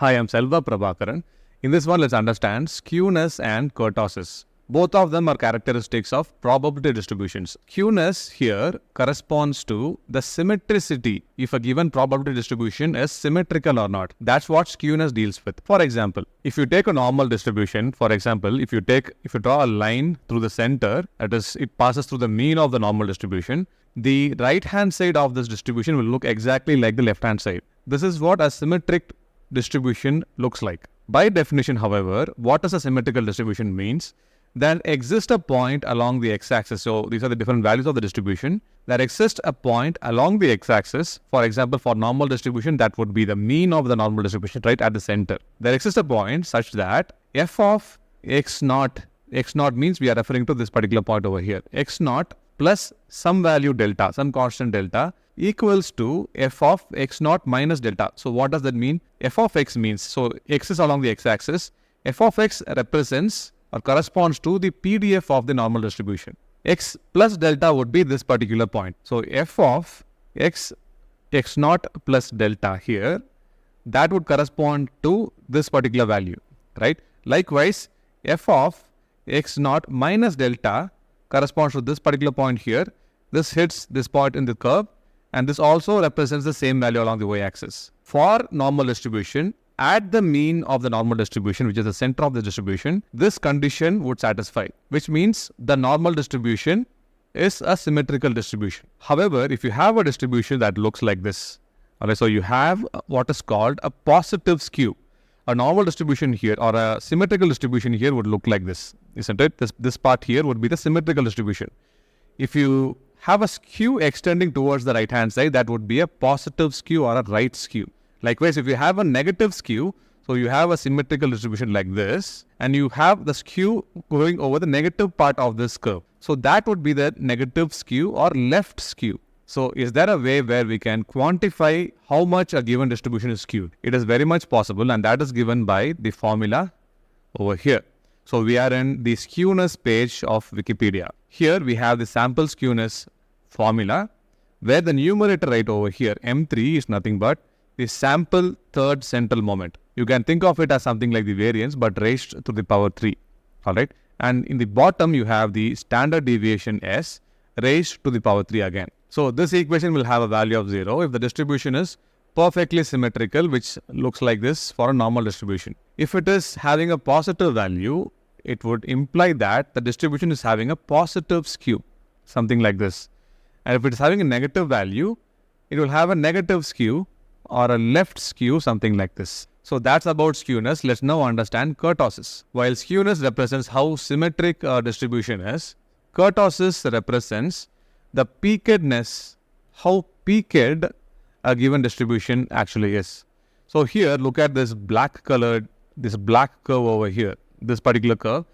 Hi, I'm Selva Prabhakaran. In this one, let's understand skewness and kurtosis. Both of them are characteristics of probability distributions. Skewness here corresponds to the symmetricity if a given probability distribution is symmetrical or not. That's what skewness deals with. For example, if you take a normal distribution, for example, if you draw a line through the center, that is, it passes through the mean of the normal distribution, the right-hand side of this distribution will look exactly like the left-hand side. This is what a symmetric distribution looks like. By definition, however, what does a symmetrical distribution means? There exists a point along the x-axis. So these are the different values of the distribution. There exists a point along the x-axis. For example, for normal distribution, that would be the mean of the normal distribution right at the center. There exists a point such that f of x naught means we are referring to this particular point over here. X naught plus some value delta, some constant delta, equals to f of x naught minus delta. So what does that mean? F of x means, so x is along the x-axis. F of x represents or corresponds to the PDF of the normal distribution. X plus delta would be this particular point. So f of x naught plus delta here, that would correspond to this particular value, right? Likewise, f of x naught minus delta corresponds to this particular point here. This hits this point in the curve, and this also represents the same value along the y-axis. For normal distribution, at the mean of the normal distribution, which is the center of the distribution, this condition would satisfy, which means the normal distribution is a symmetrical distribution. However, if you have a distribution that looks like this, okay, so you have what is called a positive skew. A normal distribution here or a symmetrical distribution here would look like this, isn't it? This part here would be the symmetrical distribution. If you have a skew extending towards the right hand side, that would be a positive skew or a right skew. Likewise, if you have a negative skew, so you have a symmetrical distribution like this, and you have the skew going over the negative part of this curve. So that would be the negative skew or left skew. So is there a way where we can quantify how much a given distribution is skewed? It is very much possible, and that is given by the formula over here. So we are in the skewness page of Wikipedia. Here we have the sample skewness formula, where the numerator right over here, M3, is nothing but the sample third central moment. You can think of it as something like the variance, but raised to the power 3. Alright. And in the bottom, you have the standard deviation S raised to the power 3 again. So this equation will have a value of 0 if the distribution is perfectly symmetrical, which looks like this for a normal distribution. If it is having a positive value, it would imply that the distribution is having a positive skew, something like this. And if it is having a negative value, it will have a negative skew or a left skew, something like this. So that's about skewness. Let's now understand kurtosis. While skewness represents how symmetric a distribution is, kurtosis represents the peakedness, how peaked a given distribution actually is. So here, look at this black curve over here, this particular curve.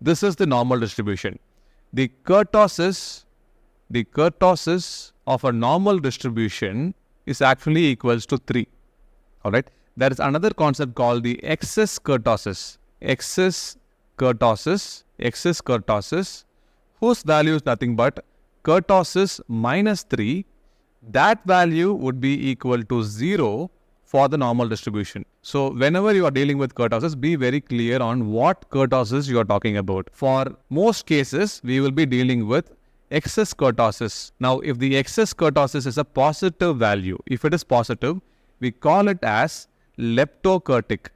This is the normal distribution. The kurtosis of a normal distribution is actually equals to 3. Alright. There is another concept called the excess kurtosis. Excess kurtosis, whose value is nothing but kurtosis minus 3. That value would be equal to 0 for the normal distribution. So whenever you are dealing with kurtosis, be very clear on what kurtosis you are talking about. For most cases, we will be dealing with excess kurtosis. Now, if the excess kurtosis is a positive value, if it is positive, we call it as leptokurtic.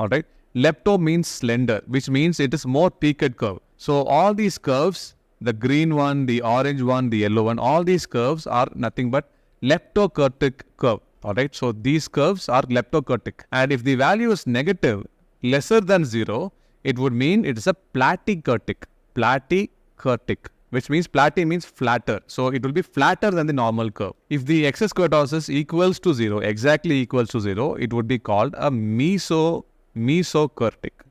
Alright. Lepto means slender, which means it is more peaked curve. So all these curves, the green one, the orange one, the yellow one, all these curves are nothing but leptokurtic curve. Alright. So these curves are leptokurtic. And if the value is negative, lesser than 0, it would mean it is a platykurtic, which means platy means flatter. So it will be flatter than the normal curve. If the excess kurtosis equals to 0, exactly equals to 0, it would be called a mesokurtic.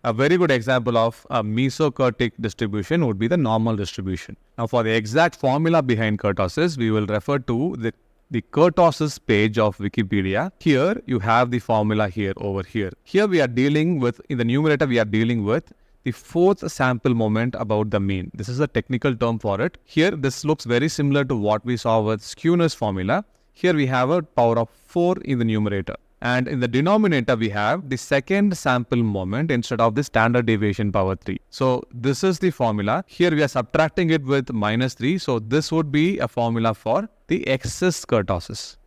A very good example of a mesokurtic distribution would be the normal distribution. Now for the exact formula behind kurtosis, we will refer to the kurtosis page of Wikipedia. Here you have the formula here over here. Here we are dealing with, in the numerator, we are dealing with the fourth sample moment about the mean. This is a technical term for it. Here, this looks very similar to what we saw with skewness formula. Here we have a power of 4 in the numerator. And in the denominator, we have the second sample moment instead of the standard deviation power 3. So this is the formula. Here we are subtracting it with -3. So this would be a formula for the excess kurtosis.